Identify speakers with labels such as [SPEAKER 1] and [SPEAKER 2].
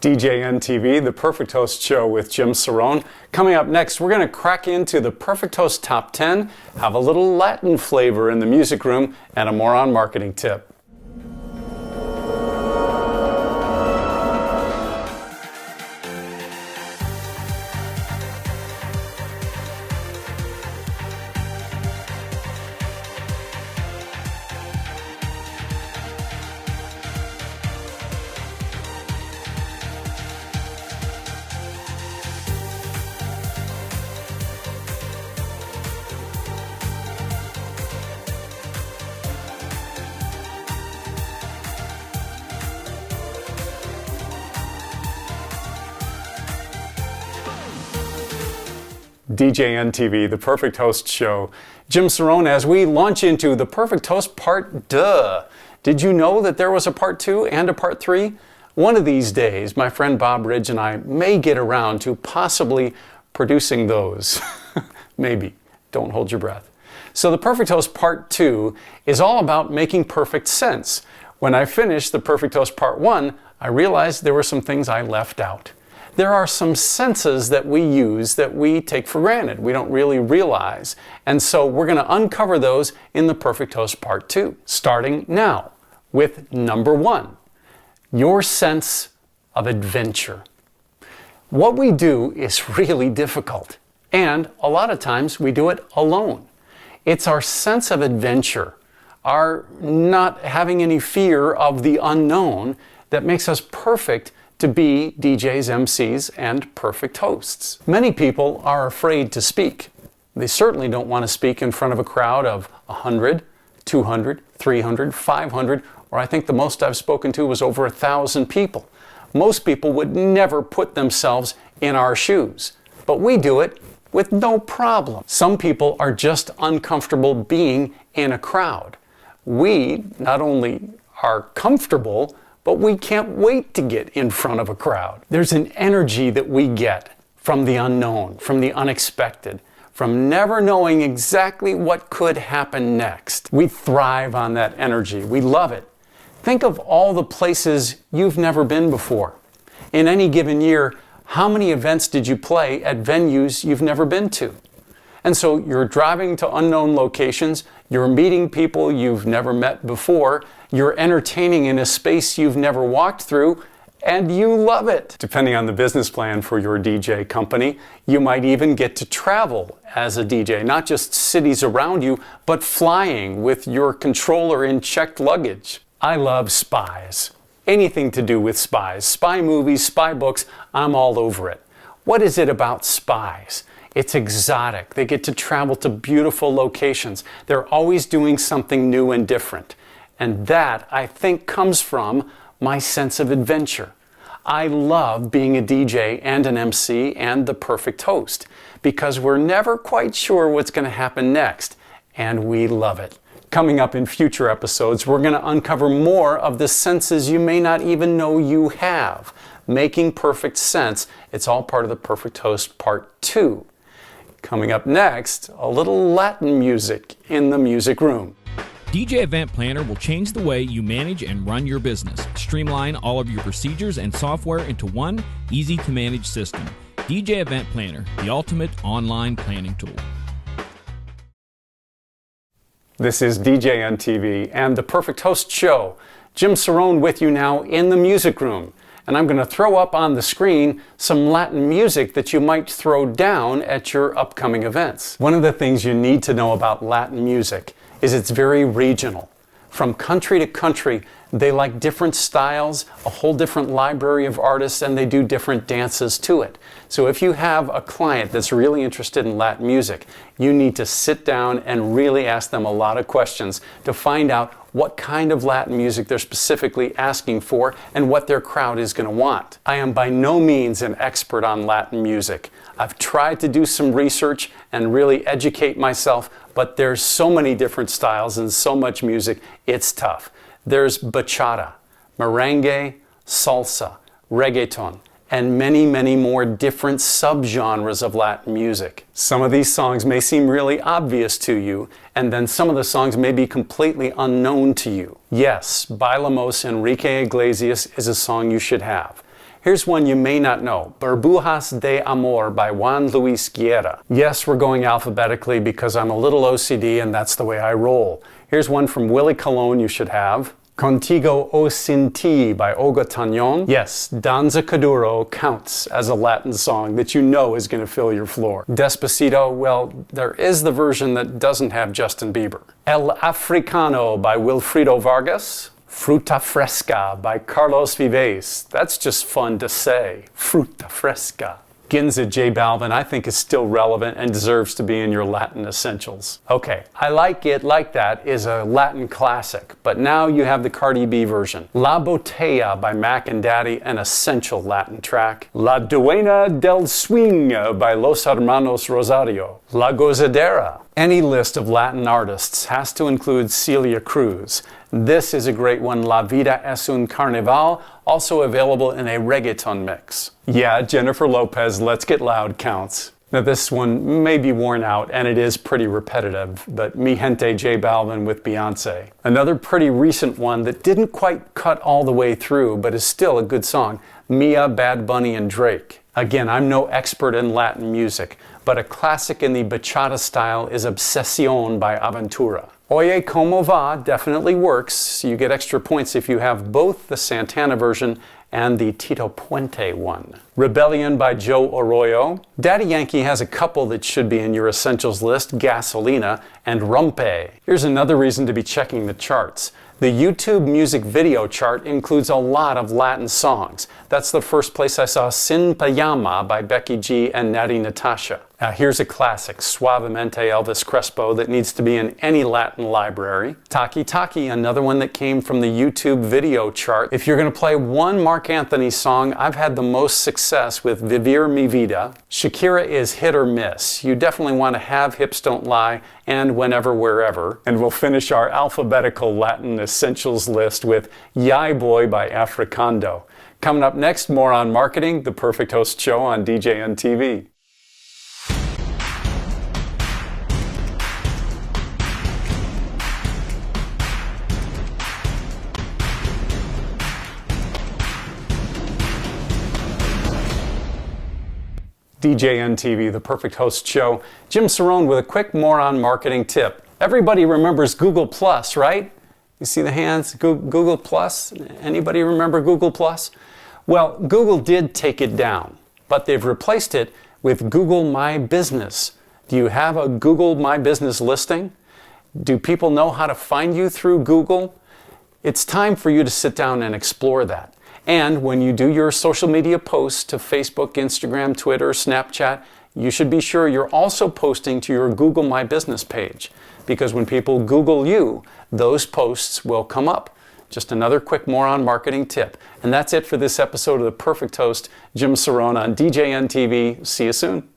[SPEAKER 1] DJ NTV, the Perfect Host Show with Jim Cerone. Coming up next, we're going to crack into the Perfect Host Top 10, have a little Latin flavor in the music room, and a more on marketing tip. DJ NTV, the Perfect Host Show. Jim Cerone, as we launch into the Perfect Host Part Duh. Did you know that there was a Part 2 and a Part 3? One of these days, my friend Bob Ridge and I may get around to possibly producing those. Maybe. Don't hold your breath. So the Perfect Host Part 2 is all about making perfect sense. When I finished the Perfect Host Part 1, I realized there were some things I left out. There are some senses that we use that we take for granted. We don't really realize. And so we're going to uncover those in the Perfect Host Part 2, starting now with number 1, your sense of adventure. What we do is really difficult, and a lot of times we do it alone. It's our sense of adventure, our not having any fear of the unknown that makes us perfect to be DJs, MCs, and perfect hosts. Many people are afraid to speak. They certainly don't want to speak in front of a crowd of 100, 200, 300, 500, or I think the most I've spoken to was over 1,000 people. Most people would never put themselves in our shoes, but we do it with no problem. Some people are just uncomfortable being in a crowd. We not only are comfortable, but we can't wait to get in front of a crowd. There's an energy that we get from the unknown, from the unexpected, from never knowing exactly what could happen next. We thrive on that energy. We love it. Think of all the places you've never been before. In any given year, how many events did you play at venues you've never been to? And so you're driving to unknown locations, you're meeting people you've never met before, you're entertaining in a space you've never walked through, and you love it. Depending on the business plan for your DJ company, you might even get to travel as a DJ, not just cities around you, but flying with your controller in checked luggage. I love spies. Anything to do with spies. Spy movies, spy books, I'm all over it. What is it about spies? It's exotic. They get to travel to beautiful locations. They're always doing something new and different. And that, I think, comes from my sense of adventure. I love being a DJ and an MC and the perfect host because we're never quite sure what's going to happen next, and we love it. Coming up in future episodes, we're going to uncover more of the senses you may not even know you have. Making perfect sense. It's all part of the Perfect Host Part 2. Coming up next, a little Latin music in the music room.
[SPEAKER 2] DJ Event Planner will change the way you manage and run your business. Streamline all of your procedures and software into one easy-to-manage system. DJ Event Planner, the ultimate online planning tool.
[SPEAKER 1] This is DJ NTV and the Perfect Host Show. Jim Cerone with you now in the music room. And I'm going to throw up on the screen some Latin music that you might throw down at your upcoming events. One of the things you need to know about Latin music is it's very regional. From country to country, they like different styles, a whole different library of artists, and they do different dances to it. So if you have a client that's really interested in Latin music, you need to sit down and really ask them a lot of questions to find out what kind of Latin music they're specifically asking for and what their crowd is going to want. I am by no means an expert on Latin music. I've tried to do some research and really educate myself, but there's so many different styles and so much music, it's tough. There's bachata, merengue, salsa, reggaeton, and many, many more different subgenres of Latin music. Some of these songs may seem really obvious to you, and then some of the songs may be completely unknown to you. Yes, Bailamos, Enrique Iglesias is a song you should have. Here's one you may not know, Burbujas de Amor by Juan Luis Guerra. Yes, we're going alphabetically because I'm a little OCD and that's the way I roll. Here's one from Willie Colon you should have. Contigo o Sin Ti by Olga Tanon. Yes, Danza Kuduro counts as a Latin song that you know is going to fill your floor. Despacito, well, there is the version that doesn't have Justin Bieber. El Africano by Wilfrido Vargas. Fruta Fresca by Carlos Vives. That's just fun to say. Fruta Fresca. Ginza J Balvin I think is still relevant and deserves to be in your Latin essentials. Okay, I Like It Like That is a Latin classic, but now you have the Cardi B version. La Botella by Mac and Daddy, an essential Latin track. La Dueña del Swing by Los Hermanos Rosario. La Gozadera. Any list of Latin artists has to include Celia Cruz. This is a great one, La Vida es un Carnaval, also available in a reggaeton mix. Yeah, Jennifer Lopez, Let's Get Loud counts. Now this one may be worn out and it is pretty repetitive, but Mi Gente J Balvin with Beyonce. Another pretty recent one that didn't quite cut all the way through, but is still a good song, Mia, Bad Bunny, and Drake. Again, I'm no expert in Latin music, but a classic in the bachata style is Obsesión by Aventura. Oye Como Va definitely works. You get extra points if you have both the Santana version and the Tito Puente one. Rebellion by Joe Arroyo. Daddy Yankee has a couple that should be in your essentials list, Gasolina and Rompe. Here's another reason to be checking the charts. The YouTube music video chart includes a lot of Latin songs. That's the first place I saw Sin Payama by Becky G and Natty Natasha. Now here's a classic, Suavemente Elvis Crespo, that needs to be in any Latin library. Taki Taki, another one that came from the YouTube video chart. If you're going to play one Mark Anthony song, I've had the most success with Vivir Mi Vida. Shakira is hit or miss. You definitely want to have Hips Don't Lie and Whenever Wherever. And we'll finish our alphabetical Latin essentials list with Yai Boy by Africando. Coming up next, more on marketing, the Perfect Host Show on DJN TV. DJN TV, the Perfect Host Show. Jim Cerone with a quick moron marketing tip. Everybody remembers Google Plus, right? You see the hands? Google Plus? Anybody remember Google Plus? Well, Google did take it down, but they've replaced it with Google My Business. Do you have a Google My Business listing? Do people know how to find you through Google? It's time for you to sit down and explore that. And when you do your social media posts to Facebook, Instagram, Twitter, Snapchat, you should be sure you're also posting to your Google My Business page. Because when people Google you, those posts will come up. Just another quick moron marketing tip. And that's it for this episode of The Perfect Host. Jim Cerone on DJN TV. See you soon.